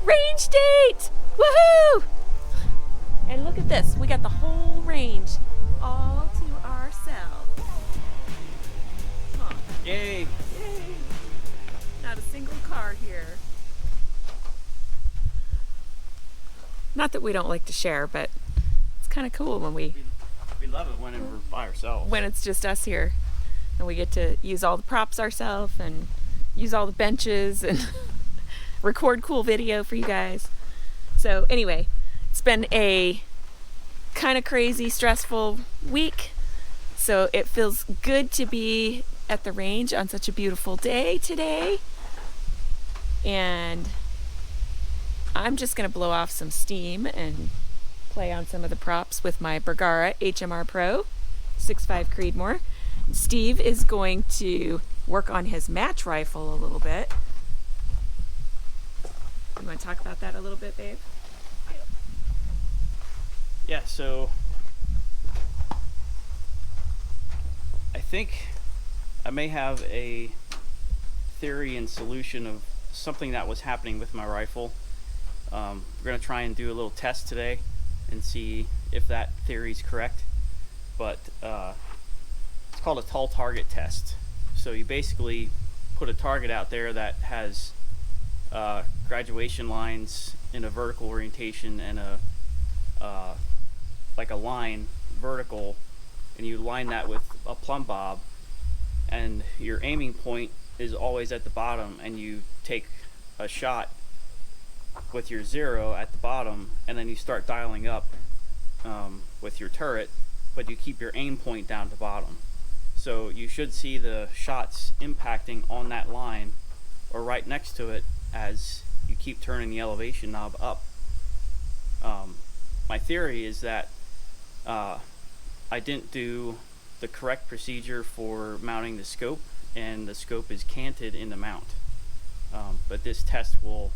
Range date! Woohoo! And look at this. We got the whole range all to ourselves. Huh. Yay! Yay! Not a single car here. Not that we don't like to share, but it's kind of cool when We love it when we're by ourselves. when it's just us here and we get to use all the props ourselves and use all the benches and record cool video for you guys. So anyway, it's been a kind of crazy, stressful week. So it feels good to be at the range on such a beautiful day today. And I'm just going to blow off some steam and play on some of the props with my Bergara HMR Pro 6.5 Creedmoor. Steve is going to work on his match rifle a little bit. You want to talk about that a little bit, babe? Yeah, so I think I may have a theory and solution of something that was happening with my rifle. We're going to try and do a little test today and see if that theory is correct. But it's called a tall target test. So you basically put a target out there that has graduation lines in a vertical orientation and like a line vertical, and you line that with a plumb bob, and your aiming point is always at the bottom, and you take a shot with your 0 at the bottom, and then you start dialing up with your turret, but you keep your aim point down at the bottom. So you should see the shots impacting on that line or right next to it as you keep turning the elevation knob up. My theory is that I didn't do the correct procedure for mounting the scope, and the scope is canted in the mount. But this test will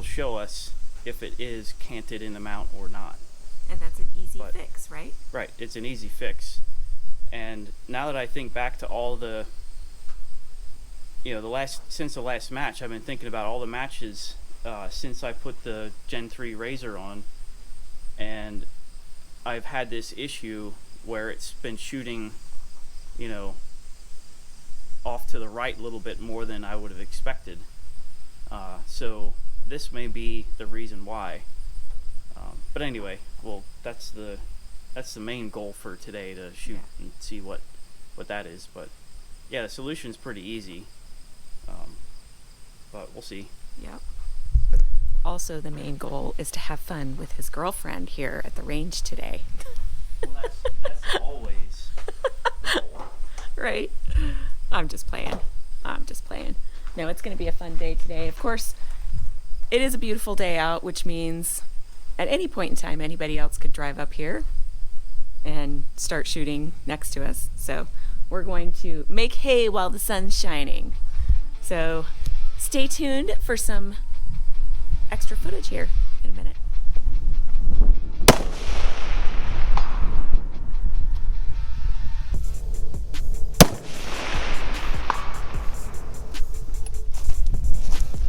show us if it is canted in the mount or not. And that's an easy fix, right? Right, it's an easy fix. And now that I think back to all the, since the last match, I've been thinking about all the matches since I put the Gen 3 Razor on, and I've had this issue where it's been shooting, off to the right a little bit more than I would have expected. So this may be the reason why. But anyway, well, that's the main goal for today, to shoot and see what that is. But yeah, the solution's pretty easy. But we'll see. Yep. Also, the main goal is to have fun with his girlfriend here at the range today. Well, that's always the goal. Right? I'm just playing. No, it's going to be a fun day today. Of course, it is a beautiful day out, which means at any point in time, anybody else could drive up here and start shooting next to us. So we're going to make hay while the sun's shining. So stay tuned for some extra footage here in a minute.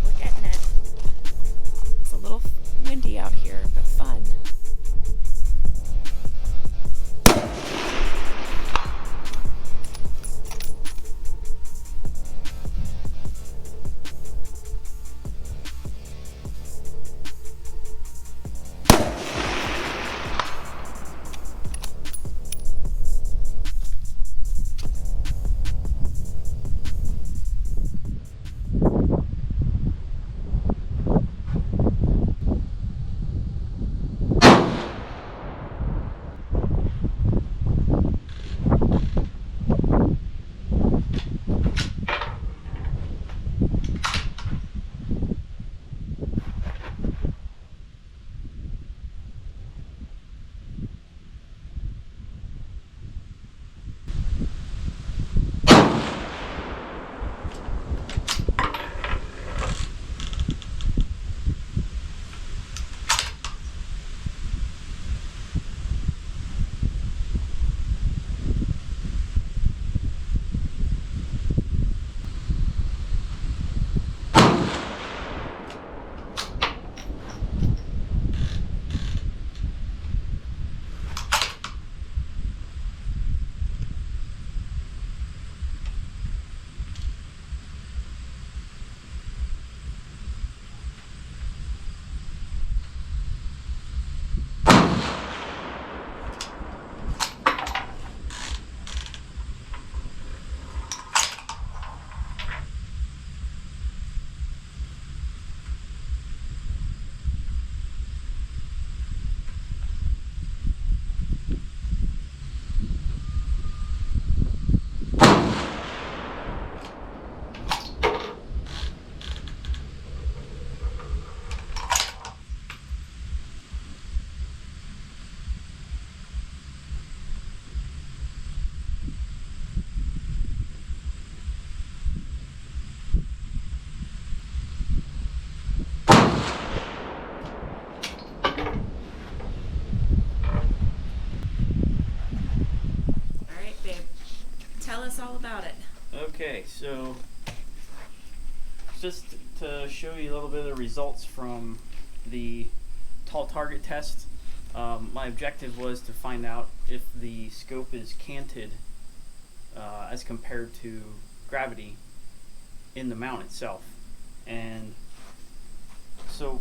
We're getting it. It's a little windy out here, but fun. all about it. Okay, so just to show you a little bit of the results from the tall target test, my objective was to find out if the scope is canted as compared to gravity in the mount itself. And so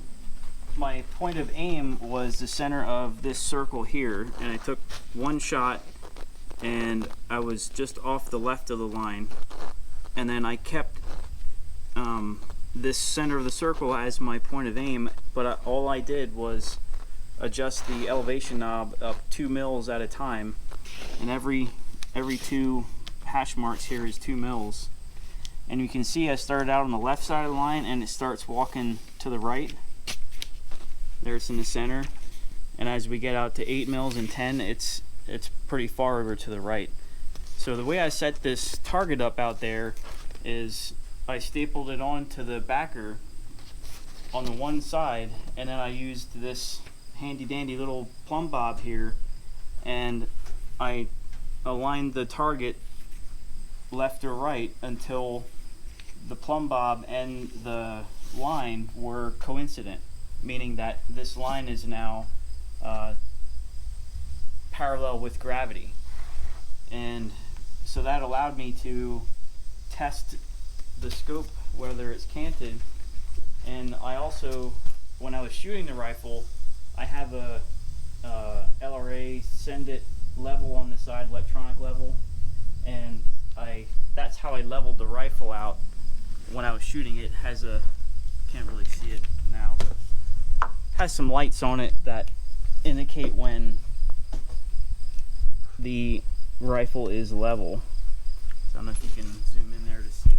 my point of aim was the center of this circle here, and I took one shot and I was just off the left of the line, and then I kept this center of the circle as my point of aim, but all I did was adjust the elevation knob up 2 mils at a time, and every 2 hash marks here is 2 mils. And you can see I started out on the left side of the line and it starts walking to the right. There's in the center, and as we get out to 8 mils and 10, it's pretty far over to the right. So the way I set this target up out there is I stapled it onto the backer on the one side, and then I used this handy dandy little plumb bob here, and I aligned the target left or right until the plumb bob and the line were coincident, meaning that this line is now parallel with gravity. And so that allowed me to test the scope, whether it's canted. And I also, when I was shooting the rifle, I have a LRA send it level on the side, electronic level, and that's how I leveled the rifle out when I was shooting it. Has a, can't really see it now, but has some lights on it that indicate when the rifle is level. So I don't know if you can zoom in there to see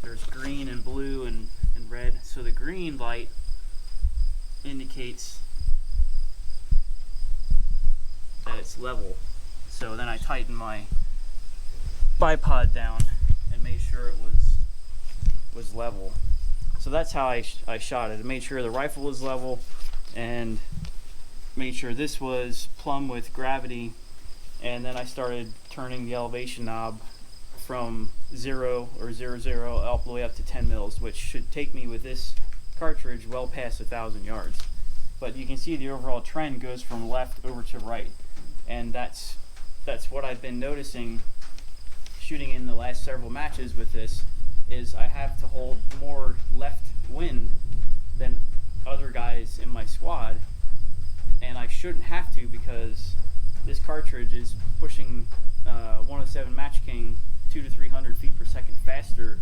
there's green and blue and red. So the green light indicates that it's level. So then I tightened my bipod down and made sure it was level. So that's how I shot it. I made sure the rifle was level and made sure this was plumb with gravity, and then I started turning the elevation knob from 0 or 0 all the way up to 10 mils, which should take me with this cartridge well past 1,000 yards. But you can see the overall trend goes from left over to right, and that's what I've been noticing shooting in the last several matches with this, is I have to hold more left wind than other guys in my squad, and I shouldn't have to, because this cartridge is pushing 107 Match King 200 to 300 feet per second faster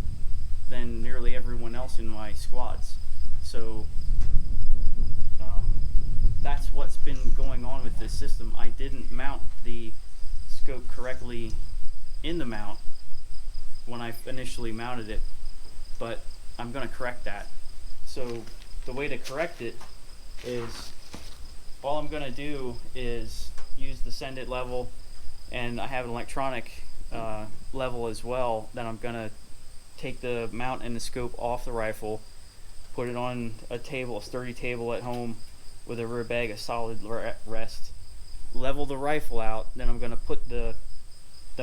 than nearly everyone else in my squads. So that's what's been going on with this system. I didn't mount the scope correctly in the mount when I initially mounted it, but I'm going to correct that. So the way to correct it is, all I'm going to do is use the send it level, and I have an electronic level as well. Then I'm going to take the mount and the scope off the rifle, put it on a table, a sturdy table at home with a rear bag, a solid rest, level the rifle out. Then I'm going to put the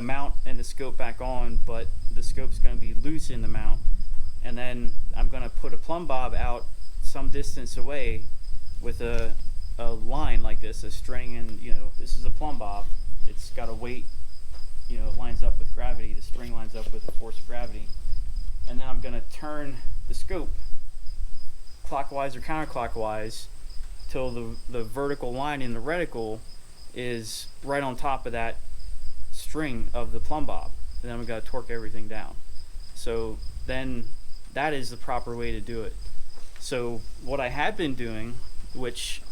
mount and the scope back on, but the scope's going to be loose in the mount, and then I'm going to put a plumb bob out some distance away with a line like this, a string, and this is a plumb bob. It's got a weight, it lines up with gravity. The string lines up with the force of gravity. And then I'm going to turn the scope clockwise or counterclockwise till the vertical line in the reticle is right on top of that string of the plumb bob. And then I'm going to torque everything down. So then that is the proper way to do it. So what I have been doing, which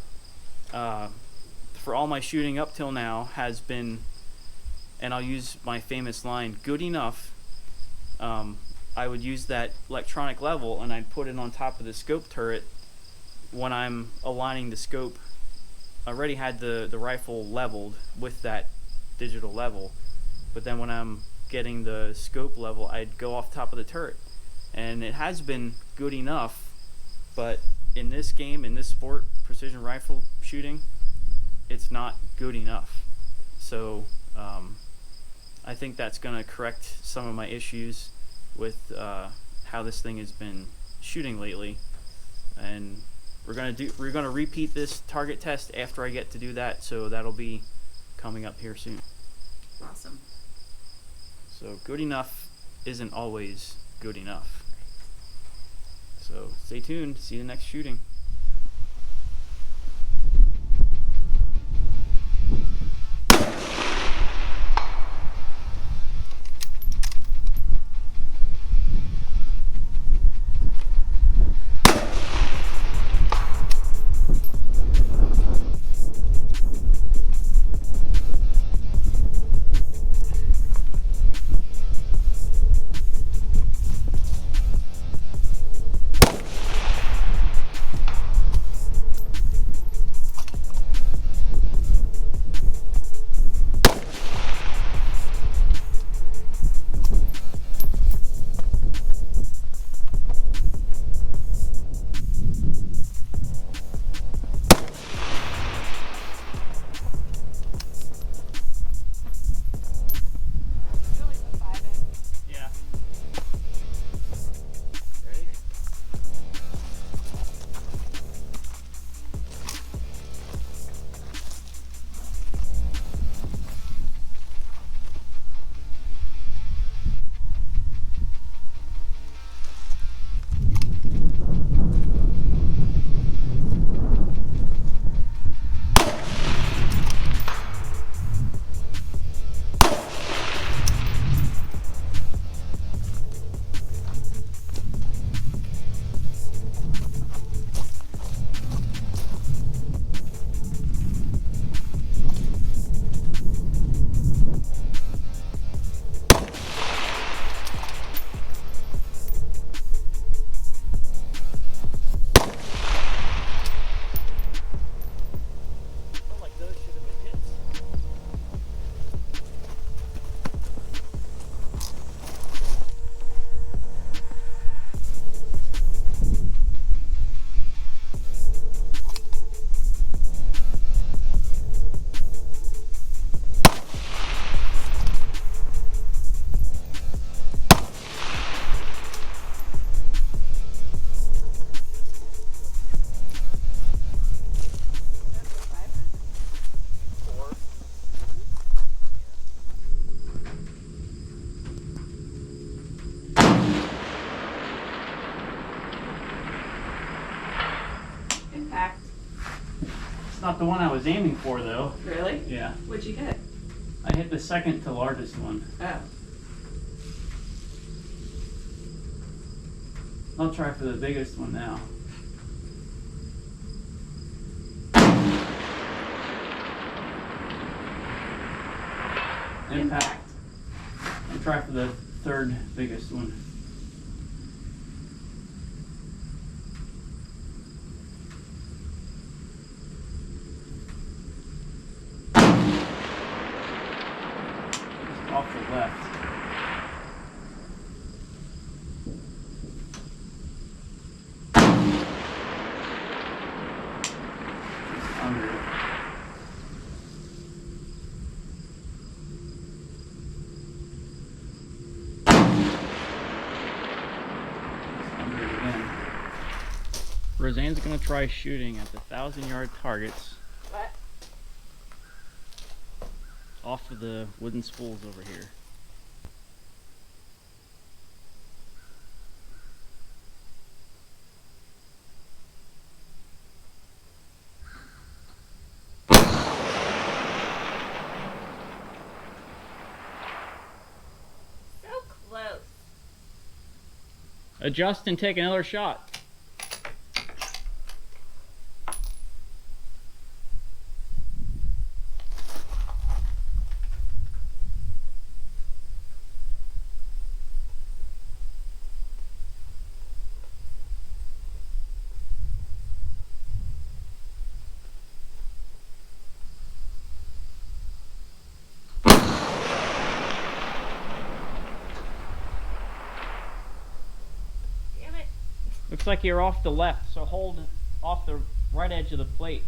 for all my shooting up till now has been, and I'll use my famous line, good enough. I would use that electronic level and I'd put it on top of the scope turret when I'm aligning the scope. I already had the rifle leveled with that digital level, but then when I'm getting the scope level, I'd go off top of the turret. And it has been good enough, but in this game, in this sport, precision rifle shooting, it's not good enough. So I think that's going to correct some of my issues with how this thing has been shooting lately. And we're gonna repeat this target test after I get to do that, so that'll be coming up here soon. Awesome. So good enough isn't always good enough. So stay tuned. See you next shooting. Yeah. Ready? Felt like those should have been hits. Four. Impact. It's not the one I was aiming for, though. Really? Yeah. What'd you get? I hit the second to largest one. Oh. I'll try for the biggest one now. Impact. I'll try for the third biggest one. Just off the left. Just under it. Under it again. Roseanne's gonna try shooting at the 1,000-yard targets What? off of the wooden spools over here. So close. Adjust and take another shot. Damn it. Looks like you're off the left, so hold off the right edge of the plate.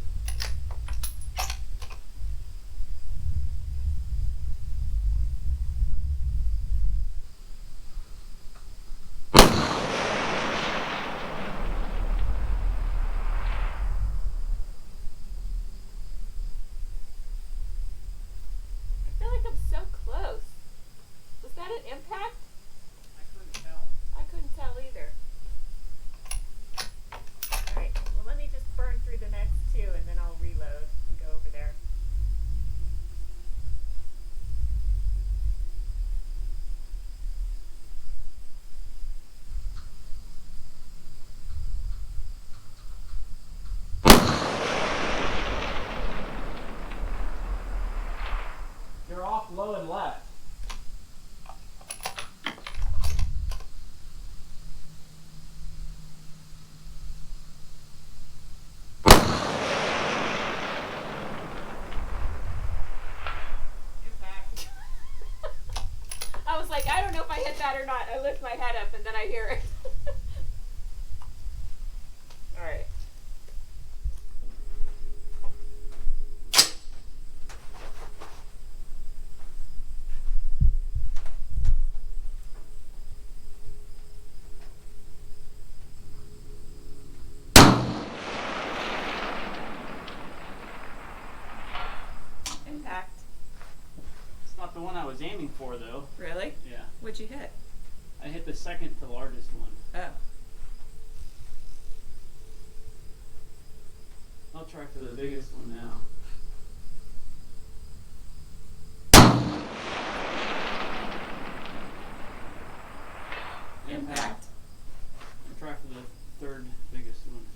bad or not, I lift my head up and then I hear it. All right. Impact. It's not the one I was aiming for, though. Really? Yeah. What'd you hit? I hit the second to largest one. Oh. I'll try for the biggest one now. Impact. I'll try for the third biggest one.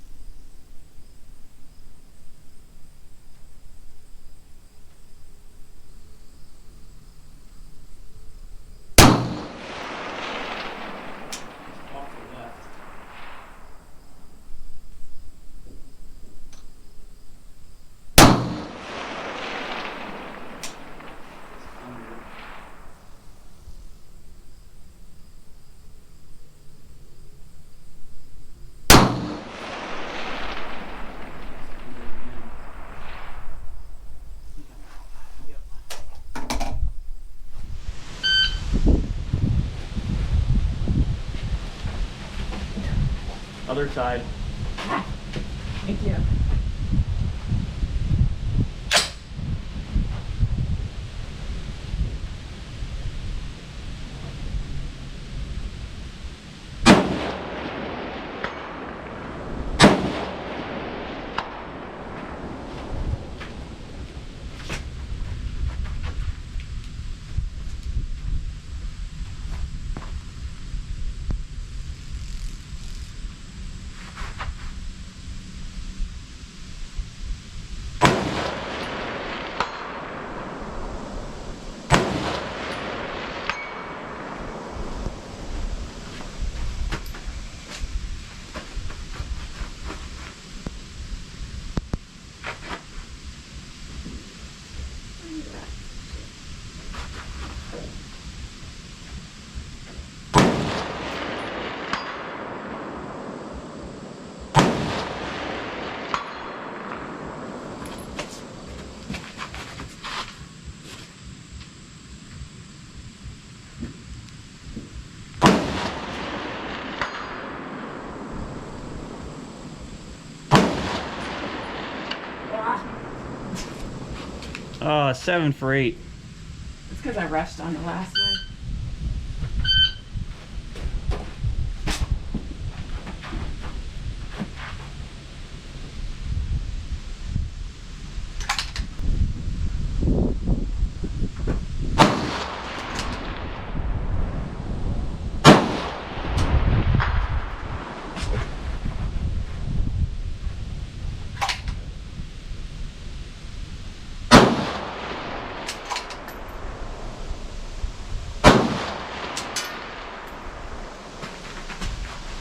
Off the left. Under. Other side. Thank you. Oh, 7 for 8. It's because I rushed on the last one.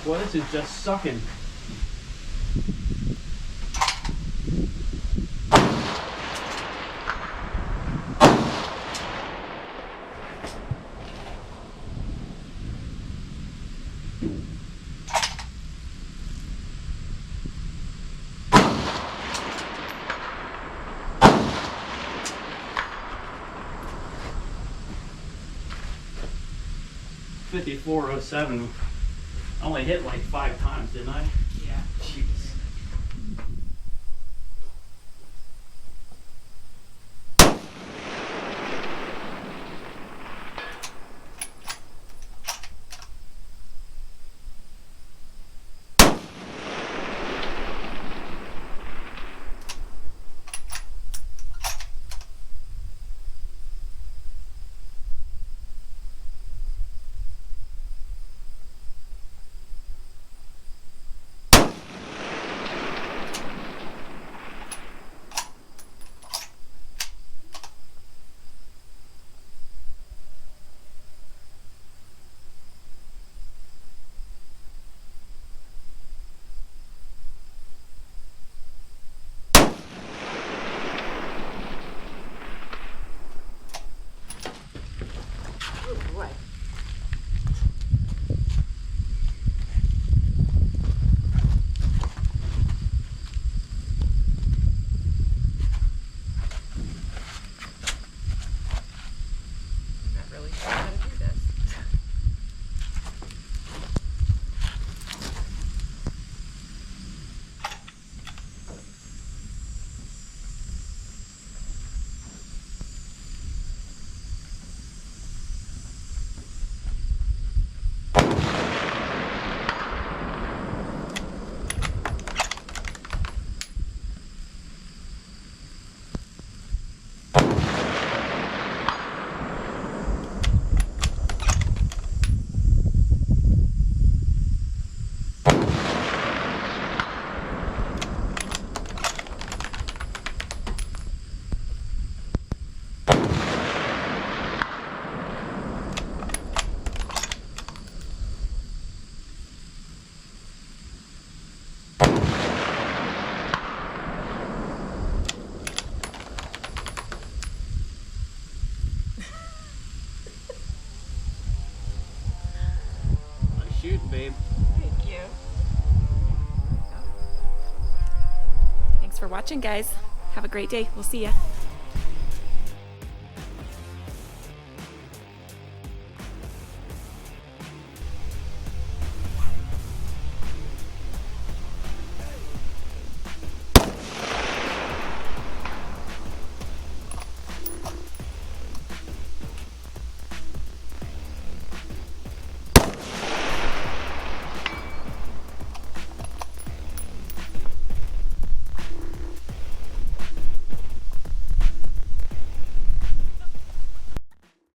Boy, this is just sucking. $54.07. I only hit like 5 times, didn't I? Yeah. Jeez. babe. Thank you. Thanks for watching, guys. Have a great day. We'll see ya.